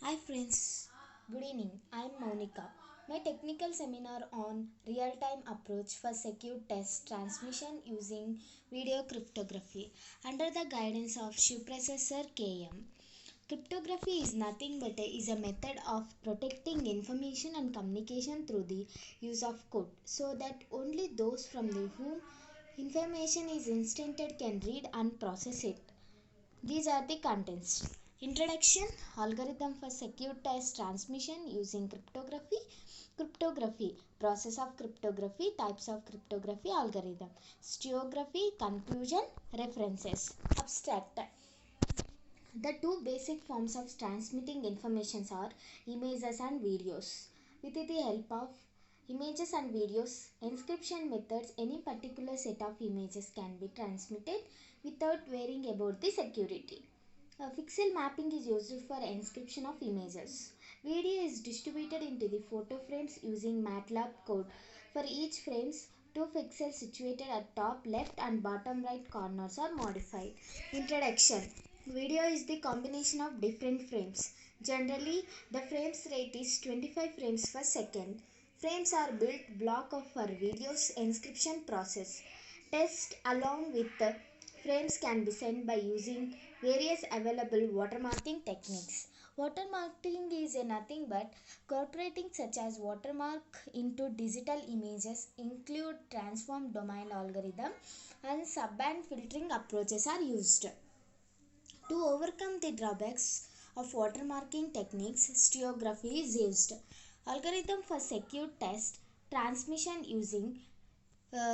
Hi friends, good evening. I am Monica. My technical seminar on real-time approach for secure test transmission using video cryptography under the guidance of Shiv Sir KM. Cryptography is nothing but is a method of protecting information and communication through the use of code so that only those from the whom information is instanted can read and process it. These are the contents. Introduction, algorithm for secure test transmission using cryptography. Cryptography, process of cryptography, types of cryptography, algorithm. Stereography, conclusion, references. Abstract. The two basic forms of transmitting information are images and videos. With the help of images and videos, encryption methods, any particular set of images can be transmitted without worrying about the security. Pixel mapping is used for encryption of images. Video is distributed into the photo frames using MATLAB code. For each frames, two pixels situated at top left and bottom right corners are modified. Introduction. Video is the combination of different frames. Generally, the frames rate is 25 frames per second. Frames are built block of for video's encryption process. Test along with the frames can be sent by using various available watermarking techniques. Watermarking is a nothing but incorporating such as watermark into digital images include transform domain algorithm and subband filtering approaches are used. To overcome the drawbacks of watermarking techniques, stereography is used. Algorithm for secure test transmission using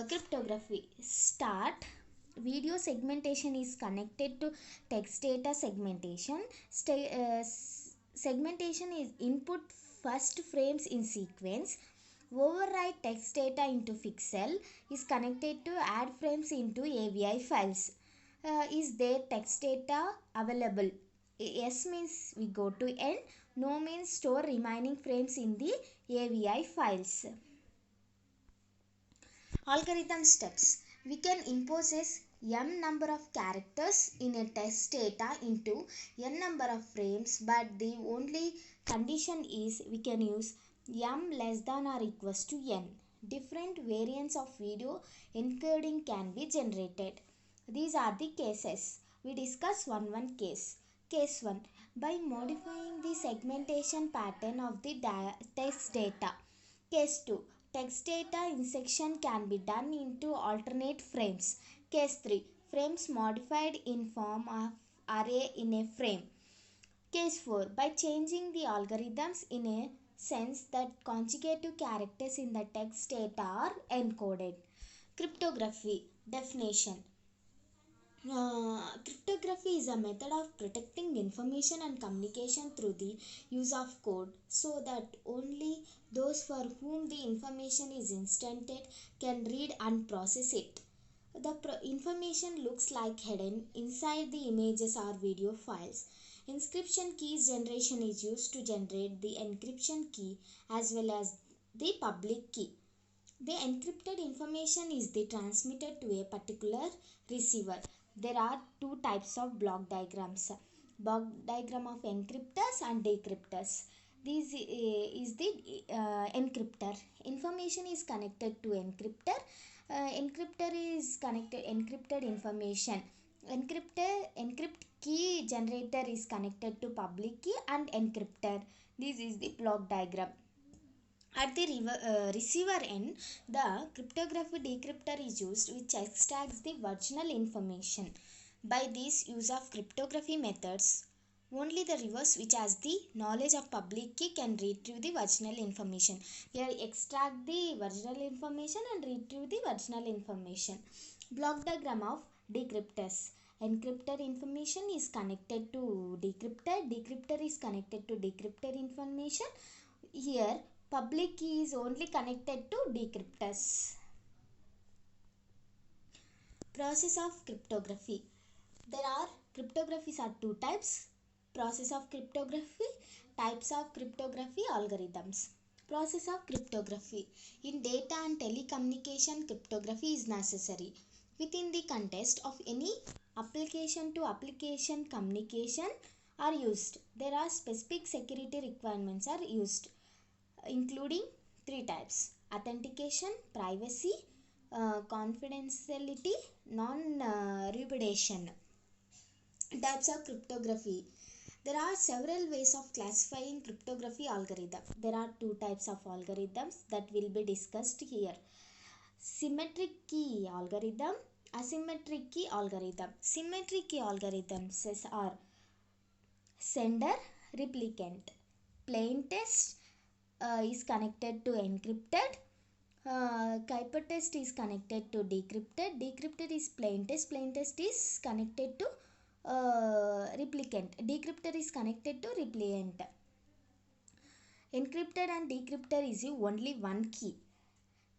cryptography. Start. Video segmentation is connected to text data segmentation. Segmentation is input first frames in sequence. Overwrite text data into pixel is connected to add frames into AVI files. Is there text data available? Yes means we go to end. No means store remaining frames in the AVI files. Algorithm steps. We can impose m number of characters in a text data into n number of frames, but the only condition is we can use m less than or equals to n. Different variants of video encoding can be generated. These are the cases. We discuss one case. Case 1. By modifying the segmentation pattern of the text data. Case 2. Text data insertion can be done into alternate frames. Case 3. Frames modified in form of array in a frame. Case 4. By changing the algorithms in a sense that conjugative characters in the text data are encoded. Cryptography definition. Cryptography is a method of protecting information and communication through the use of code so that only those for whom the information is instanted can read and process it. The information looks like hidden inside the images or video files. Inscription keys generation is used to generate the encryption key as well as the public key. The encrypted information is the transmitted to a particular receiver. There are two types of block diagrams. Block diagram of encryptors and decryptors. This is the encryptor. Information is connected to encryptor. Encryptor is connected encrypted information. Encrypt key generator is connected to public key and encryptor. This is the block diagram. At the receiver end, the cryptography decryptor is used which extracts the original information. By this use of cryptography methods, only the reverse which has the knowledge of public key can retrieve the original information. Here extract the original information and retrieve the original information. Block diagram of decryptors. Encryptor information is connected to decryptor. Decryptor is connected to decryptor information. Here public key is only connected to decryptors. Process of cryptography. There are cryptographies are two types. Process of cryptography, types of cryptography, algorithms. Process of cryptography. In data and telecommunication, cryptography is necessary. Within the context of any application to application communication are used. There are specific security requirements are used, including three types: authentication, privacy, confidentiality, non-repudiation. Types of cryptography. There are several ways of classifying cryptography algorithm. There are two types of algorithms that will be discussed here: symmetric key algorithm, asymmetric key algorithm. Symmetric key algorithms are sender, replicant. Plain text is connected to encrypted. Cipher test is connected to decrypted. Decrypted is plain text. Plain text is connected to replicant. Decryptor is connected to replicant. Encrypted and decryptor is only one key.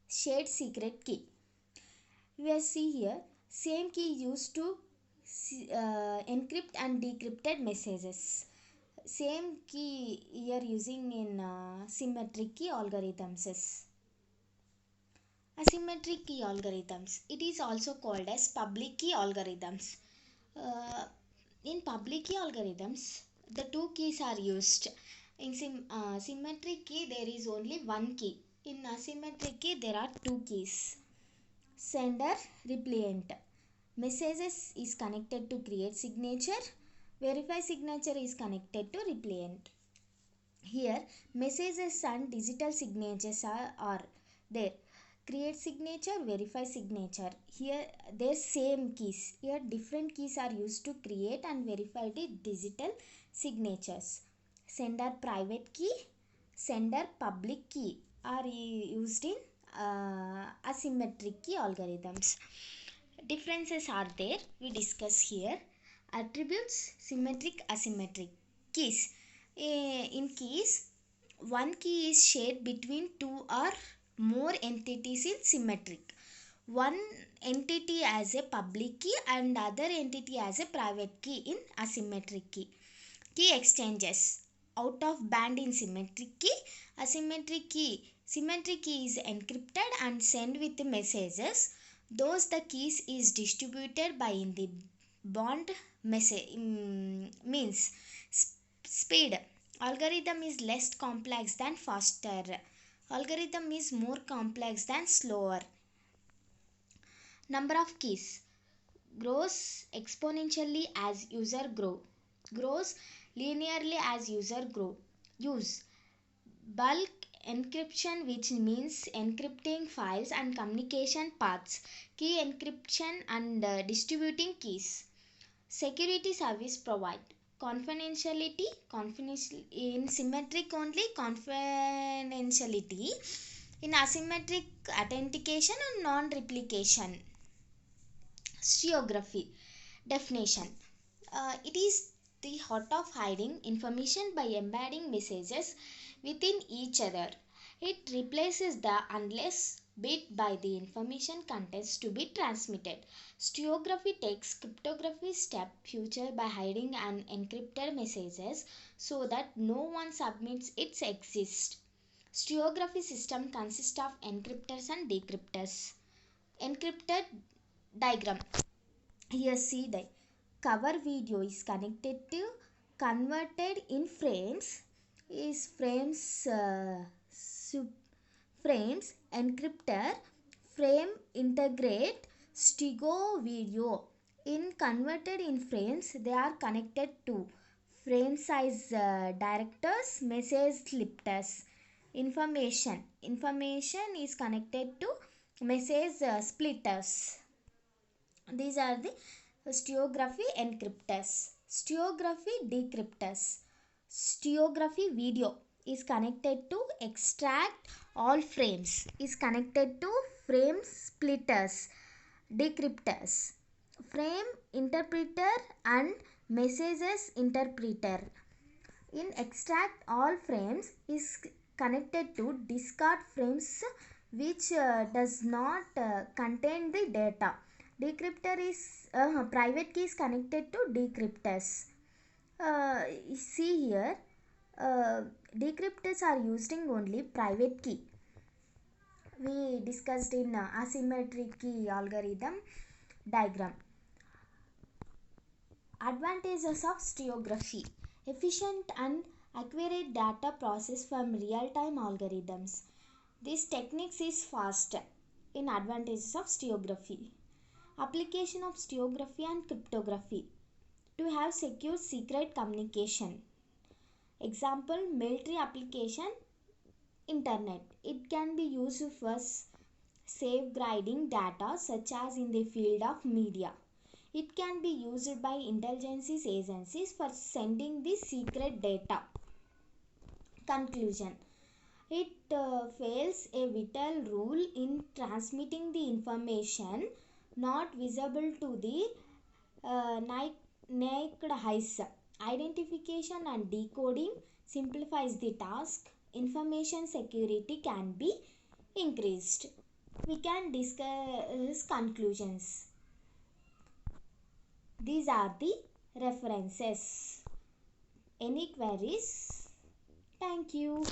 Shared secret key. You will see here same key used to encrypt and decrypted messages. Same key here using in symmetric key algorithms. Asymmetric key algorithms. It is also called as public key algorithms. In public key algorithms, the two keys are used. In symmetric key, there is only one key. In asymmetric key, there are two keys. Sender, replicant. Messages is connected to create signature. Verify signature is connected to replicant. Here, messages and digital signatures are there. Create signature, verify signature. Here, their same keys. Here, different keys are used to create and verify the digital signatures. Sender private key, sender public key are used in asymmetric key algorithms. Differences are there. We discuss here. Attributes: symmetric, asymmetric. Keys. In keys, one key is shared between two or more entities in symmetric. One entity as a public key and other entity as a private key in asymmetric key. Key exchanges: out of band in symmetric key. Asymmetric key. Symmetric key is encrypted and sent with messages. Those the keys is distributed by in the bond message means speed. Algorithm is less complex than faster. Algorithm is more complex than slower. Number of keys grows exponentially as user grows linearly as user grow. Use bulk encryption, which means encrypting files and communication paths. Key encryption and distributing keys. Security service provide confidentiality. In symmetric only confidentiality. In asymmetric, authentication and non-replication. Stereography definition. It is the art of hiding information by embedding messages within each other. It replaces the unless bit by the information contents to be transmitted. Stereography takes cryptography step future by hiding and encrypted messages so that no one submits its exist. Stereography system consists of encryptors and decryptors. Encrypted diagram. Here see the cover video is connected to converted in frames is frames encryptor frame integrate stego video. In converted in frames, they are connected to frame size directors, message splitters. Information is connected to message splitters. These are the stereography encryptors. Stereography decryptors. Stereography video is connected to extract all frames, is connected to frame splitters, decryptors. Frame interpreter and messages interpreter. In extract all frames is connected to discard frames which does not contain the data. Decryptor is private key is connected to decryptors. See here, decryptors are using only private key. We discussed in asymmetric key algorithm diagram. Advantages of stereography: efficient and accurate data process from real-time algorithms. This techniques is fast. In advantages of stereography: application of stereography and cryptography to have secure secret communication. Example: military application, internet. It can be used for safeguarding data such as in the field of media. It can be used by intelligence agencies for sending the secret data. Conclusion: it fails a vital rule in transmitting the information not visible to the naked eyes. Identification and decoding simplifies the task. Information security can be increased. We can discuss conclusions. These are the references. Any queries? Thank you.